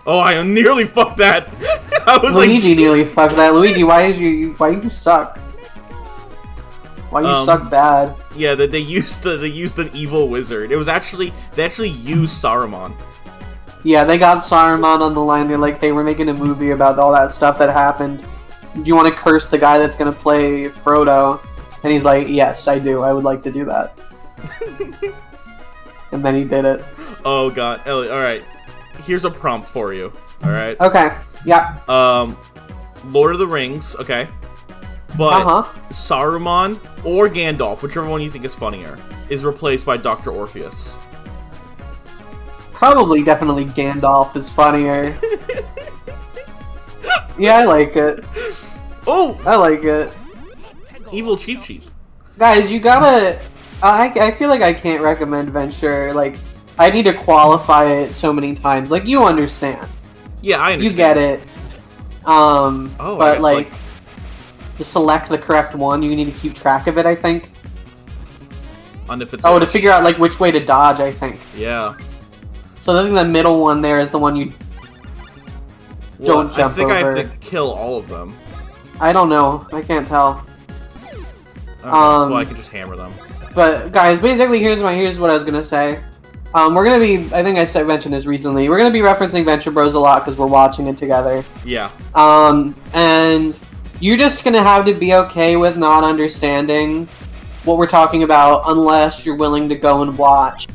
Oh, I nearly fucked that. I was Luigi nearly fucked that. Luigi, why you suck? Why you suck bad? Yeah, they used an evil wizard. It was they actually used Saruman. Yeah, they got Saruman on the line. They're like, hey, we're making a movie about all that stuff that happened. Do you want to curse the guy that's gonna play Frodo? And he's like, yes, I do. I would like to do that. And then he did it. Oh god, Ellie. All right, here's a prompt for you. All right. Okay. Yeah. Lord of the Rings. Okay. But Saruman or Gandalf, whichever one you think is funnier, is replaced by Dr. Orpheus. Probably, definitely Gandalf is funnier. Yeah, I like it. Oh! I like it. Evil Cheap Cheap. Guys, you gotta... I feel like I can't recommend Venture. Like, I need to qualify it so many times. Like, you understand. Yeah, I understand. You get it. But, like, to select the correct one, you need to keep track of it, I think. And if it's to figure out, like, which way to dodge, I think. Yeah. So I think the middle one there is the one you don't jump over. I think I have to kill all of them. I don't know. I can't tell. Well, I can just hammer them. But guys, basically, here's what I was gonna say. We're gonna be. I think I mentioned this recently. We're gonna be referencing Venture Bros a lot because we're watching it together. Yeah. And you're just gonna have to be okay with not understanding what we're talking about unless you're willing to go and watch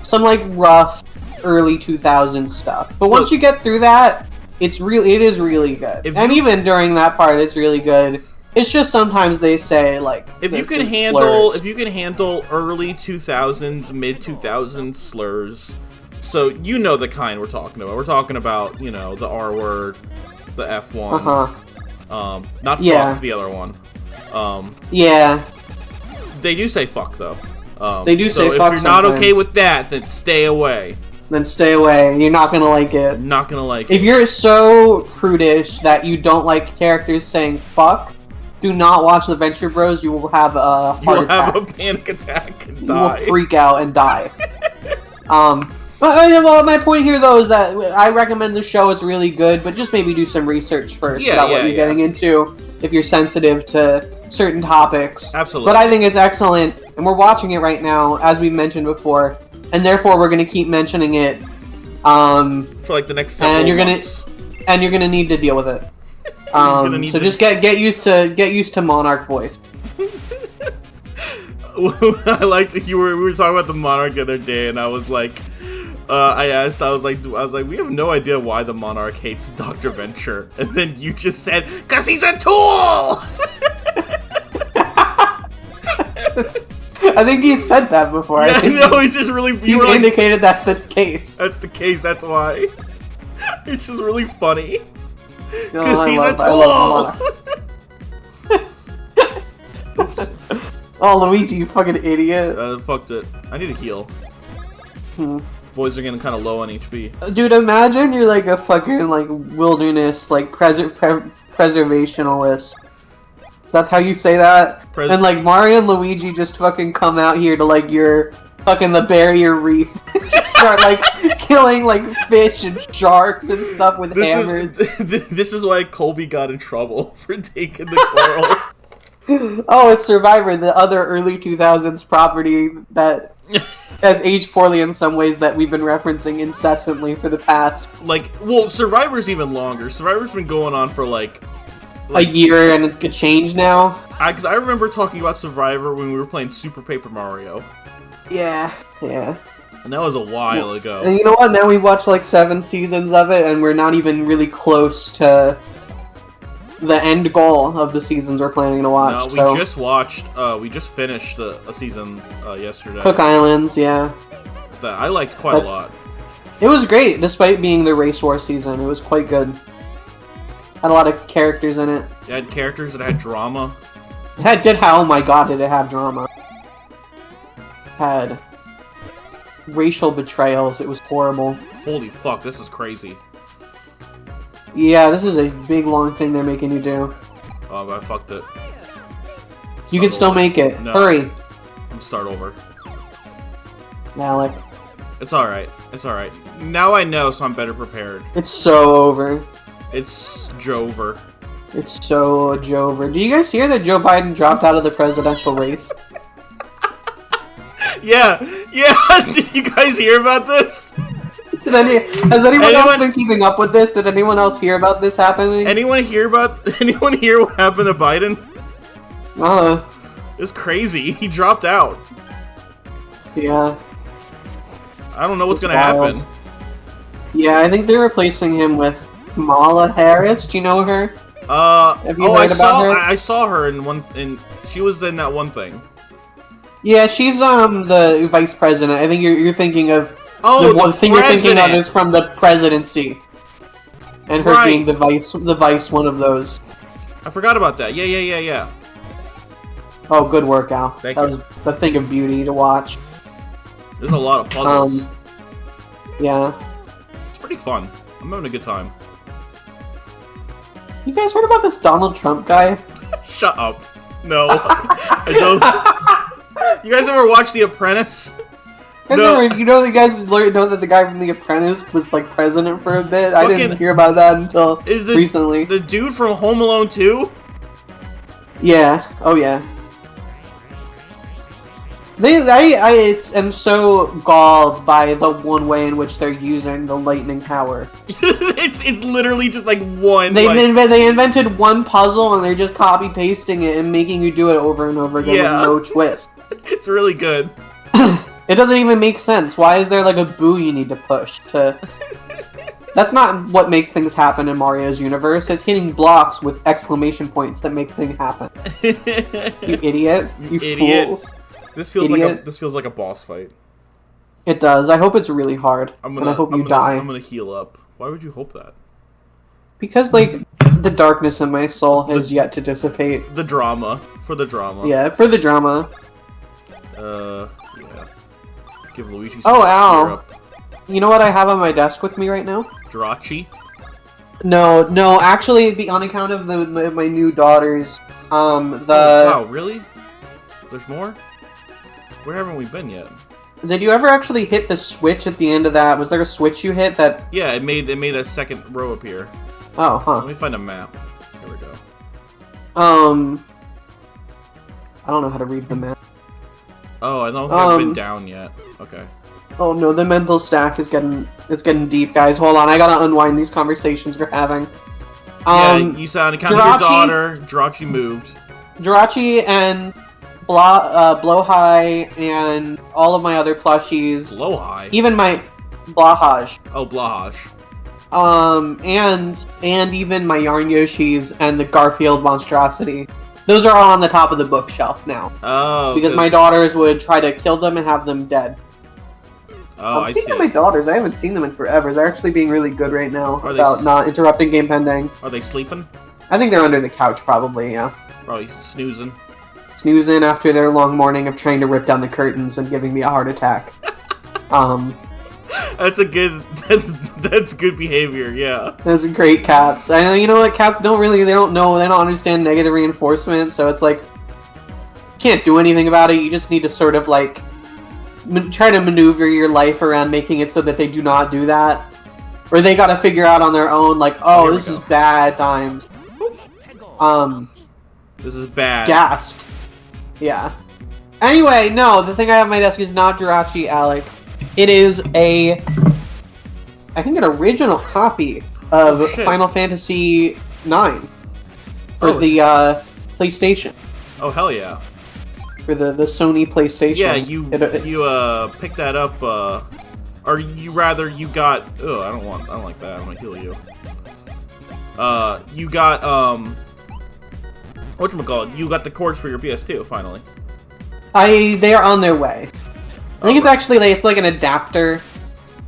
some like rough early 2000s stuff. But once you get through that, it is really good. And even during that part, it's really good. It's just sometimes they say like if you can handle early 2000s, mid 2000s slurs, so you know the kind we're talking about. We're talking about, you know, the R word, the F one, not fuck, the other one. Yeah. They do say fuck though. They do say fuck. So if you're not okay with that, then stay away. Then stay away. You're not gonna like it. Not gonna like it. If you're so prudish that you don't like characters saying fuck, do not watch the Venture Bros. You will have a heart attack. You will have a panic attack and die. You will freak out and die. Well, my point here though is that I recommend the show. It's really good, but just maybe do some research first about what you're getting into if you're sensitive to certain topics. Absolutely. But I think it's excellent, and we're watching it right now, as we mentioned before, and therefore we're going to keep mentioning it. For like the next several months. And you're gonna need to deal with it. So just get used to Monarch voice. I liked we were talking about the Monarch the other day, and I was like, I was like, we have no idea why the Monarch hates Dr. Venture, and then you just said, 'cause he's a tool. I think he said that before. Yeah, no, he's just really. He's indicated that's the case. That's the case. That's why. It's just really funny. Because he's a tool! Oh, Luigi, you fucking idiot. Fucked it. I need to heal. Boys are getting kind of low on HP. Dude, imagine you're like a fucking like wilderness like preservationalist. Is that how you say that? And like Mario and Luigi just fucking come out here to like your fucking the barrier reef. Just start like killing like fish and sharks and stuff with hammers. This is why Colby got in trouble for taking the coral. Oh, it's Survivor, the other early 2000s property that has aged poorly in some ways that we've been referencing incessantly for the past. Like, well, Survivor's even longer. Survivor's been going on for like a year and a change now. Because I remember talking about Survivor when we were playing Super Paper Mario. Yeah. And that was a while ago. And you know what? Now we watched like 7 seasons of it, and we're not even really close to the end goal of the seasons we're planning to watch. No, we just watched. We just finished a season yesterday. Cook Islands, yeah. That I liked quite a lot. It was great, despite being the Race War season. It was quite good. Had a lot of characters in it. It had characters that had drama. Oh my god, did it have drama. Had racial betrayals. It was horrible. Holy fuck, this is crazy. Yeah, this is a big long thing they're making you do. Oh, I fucked it. You can still make it. No. Hurry. Start over. Alec. It's alright. It's alright. Now I know, so I'm better prepared. It's so over. It's Jover. It's so Jover. Do you guys hear that Joe Biden dropped out of the presidential race? Yeah. Did you guys hear about this? Has anyone else been keeping up with this? Did anyone else hear about this happening? Anyone hear what happened to Biden? It's crazy. He dropped out. Yeah. I don't know what's gonna happen. Yeah, I think they're replacing him with Kamala Harris. Do you know her? Have you heard about her? I saw her in she was in that one thing. Yeah, she's the vice president. I think you're thinking of the thing you're thinking of is from the presidency, and her being the vice one of those. I forgot about that. Yeah. Oh, good work, Al. Thank that you. was a thing of beauty to watch. There's a lot of puzzles. Yeah. It's pretty fun. I'm having a good time. You guys heard about this Donald Trump guy? Shut up. No. I don't. You guys ever watch The Apprentice? No. You know the guys know that the guy from The Apprentice was like president for a bit? I didn't hear about that until recently. The dude from Home Alone 2? Yeah. Oh yeah. I am so galled by the one way in which they're using the lightning power. it's literally just like one. They invented one puzzle and they're just copy pasting it and making you do it over and over again with no twist. It's really good. It doesn't even make sense. Why is there like a boo you need to push to? That's not what makes things happen in Mario's universe. It's hitting blocks with exclamation points that make things happen. You idiot! You fools! This feels like a boss fight. It does. I hope it's really hard. And I hope you die. I'm gonna heal up. Why would you hope that? Because like the darkness in my soul has yet to dissipate. The drama. For the drama. Yeah, for the drama. Yeah. Give Luigi some Al. You know what I have on my desk with me right now? Jirachi? No, actually, on account of my new daughters, Oh, wow, really? There's more? Where haven't we been yet? Did you ever actually hit the switch at the end of that? Was there a switch you hit that... Yeah, it made a second row appear. Oh, huh. Let me find a map. Here we go. I don't know how to read the map. Oh, I don't think I've been down yet. Okay. Oh no, the mental stack is getting deep, guys. Hold on, I gotta unwind these conversations we're having. You said on account of your daughter, Jirachi moved. Jirachi and Blowhigh and all of my other plushies. Blowhigh? Even my Blahaj. Oh, Blahaj. And even my Yarn Yoshis and the Garfield monstrosity. Those are all on the top of the bookshelf now. Oh, because my daughters would try to kill them and have them dead. Oh, I see. Speaking of my daughters, I haven't seen them in forever. They're actually being really good right now about not interrupting game pending. Are they sleeping? I think they're under the couch, probably, yeah. Probably snoozing. Snoozing after their long morning of trying to rip down the curtains and giving me a heart attack. That's good behavior, yeah. That's great, cats. I know, you know what, cats don't understand negative reinforcement, so it's like, you can't do anything about it, you just need to sort of like, try to maneuver your life around making it so that they do not do that. Or they gotta figure out on their own, like, oh, this is bad times. This is bad. Gasped. Yeah. Anyway, no, the thing I have on my desk is not Jirachi, Alec. It is I think an original copy of Final Fantasy IX for the PlayStation. Oh, hell yeah. For the Sony PlayStation. Yeah, you picked that up, or you got, I don't like that, I'm gonna heal you. You got, whatchamacallit, you got the cords for your PS2, finally. They are on their way. I think it's actually, it's like an adapter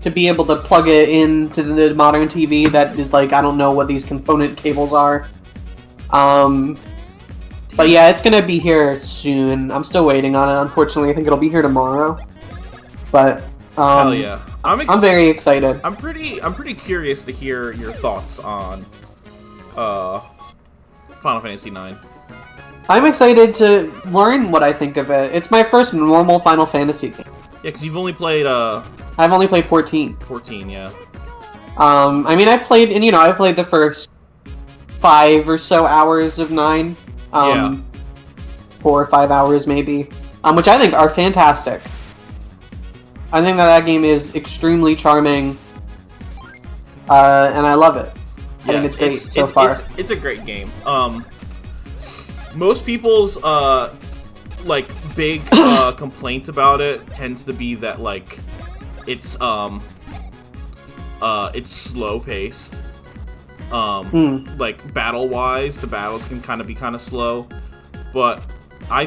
to be able to plug it into the modern TV that is like, I don't know what these component cables are. But yeah, it's gonna be here soon. I'm still waiting on it, unfortunately. I think it'll be here tomorrow. But, hell yeah. I'm very excited. I'm pretty curious to hear your thoughts on, Final Fantasy IX. I'm excited to learn what I think of it. It's my first normal Final Fantasy game. Yeah, because you've only played, I I've only played 14. 14, yeah. I mean, I've played the first 5 or so hours of 9. Yeah. 4 or 5 hours maybe, which I think are fantastic. I think that game is extremely charming, and I love it. I think it's great so far. It's a great game. Most people's big complaint about it tends to be that it's slow paced. Like battle wise, the battles can be kind of slow, but I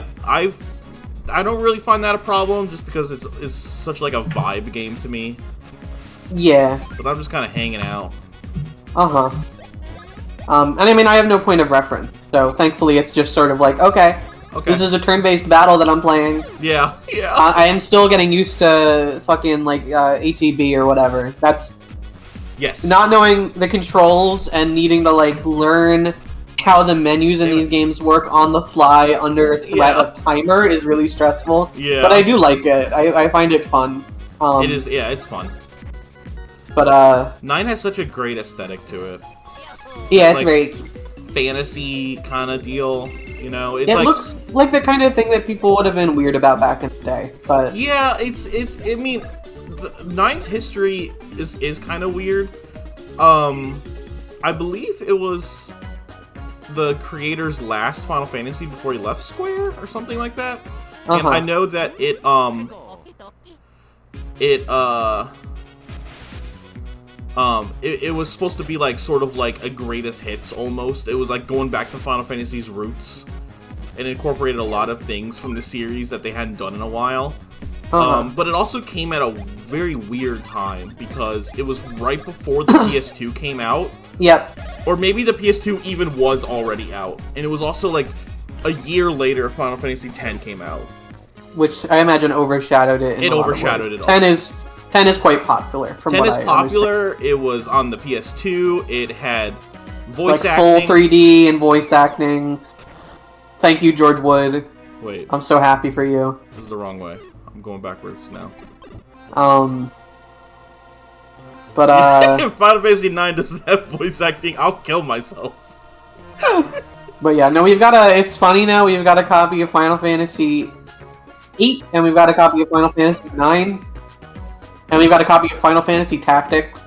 don't really find that a problem just because it's such like a vibe game to me. Yeah. But I'm just kind of hanging out. And I mean, I have no point of reference, so thankfully it's just sort of like, okay. This is a turn-based battle that I'm playing. Yeah. I am still getting used to fucking ATB or whatever. That's not knowing the controls and needing to learn how the menus in these games work on the fly under threat of timer is really stressful. Yeah. But I do like it. I find it fun. It is. Yeah, it's fun. But 9 has such a great aesthetic to it. Yeah, it's very fantasy kind of deal. You know, it looks like the kind of thing that people would have been weird about back in the day. But yeah, I mean, 9's history is kind of weird. I believe it was the creator's last Final Fantasy before he left Square or something like that. And I know that it was supposed to be sort of like a greatest hits almost. It was like going back to Final Fantasy's roots and incorporated a lot of things from the series that they hadn't done in a while. But it also came at a very weird time because it was right before the PS2 came out. Yep. Or maybe the PS2 even was already out. And it was also a year later Final Fantasy X came out. Which I imagine overshadowed it. It overshadowed it all. 10 is quite popular from what I understand. 10 is popular. It was on the PS2. It had voice acting. Full 3D and voice acting. Thank you, George Wood. Wait. I'm so happy for you. This is the wrong way. I'm going backwards now. But if Final Fantasy 9 doesn't have voice acting, I'll kill myself. But yeah, no, it's funny now, we've got a copy of Final Fantasy 8, and we've got a copy of Final Fantasy 9, and we've got a copy of Final Fantasy Tactics.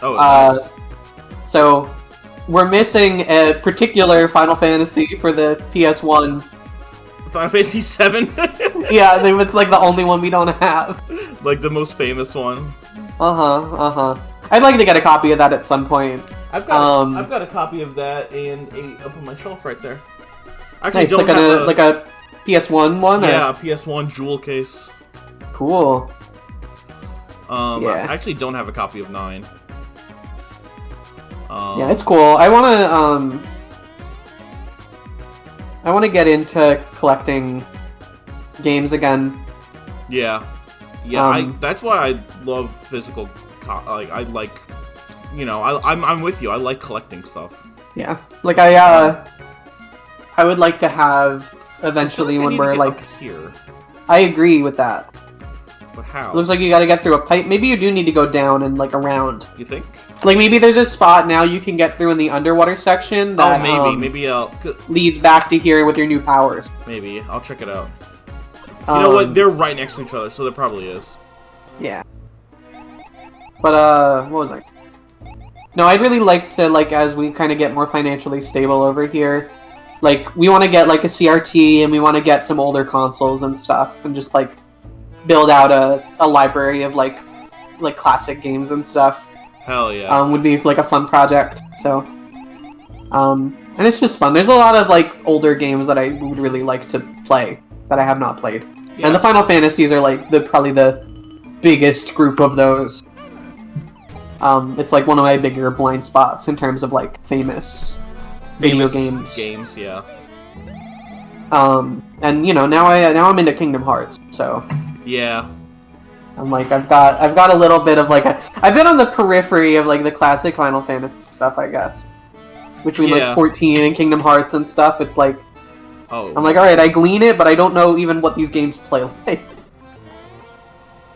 Oh, nice. So, we're missing a particular Final Fantasy for the PS1. Final Fantasy 7? Yeah, it's the only one we don't have. The most famous one. I'd like to get a copy of that at some point. I've got a copy of that up on my shelf right there. Actually, nice, like a PS1 one? Yeah, a PS1 jewel case. Cool. I actually don't have a copy of 9. Yeah, it's cool. I want to get into collecting games again. Yeah. That's why I love physical. I'm with you. I like collecting stuff. Yeah, I would like to have eventually when we're here. I agree with that. But how? It looks like you got to get through a pipe. Maybe you do need to go down and around. You think? Maybe there's a spot now you can get through in the underwater section that maybe I'll leads back to here with your new powers. Maybe I'll check it out. You know what? They're right next to each other, so there probably is. Yeah. But what was I? No, I'd really like to as we kind of get more financially stable over here, we want to get a CRT and we want to get some older consoles and stuff and just build out a library of classic games and stuff. Hell yeah. Would be a fun project. So, and it's just fun. There's a lot of older games that I would really like to play that I have not played. Yeah. And the Final Fantasies are probably the biggest group of those. It's one of my bigger blind spots in terms of famous video games. Games, yeah. And now I'm into Kingdom Hearts, so yeah. I'm I've got a little bit of I've been on the periphery of the classic Final Fantasy stuff, I guess. Between 14 and Kingdom Hearts and stuff, it's I'm alright, I glean it, but I don't know even what these games play like.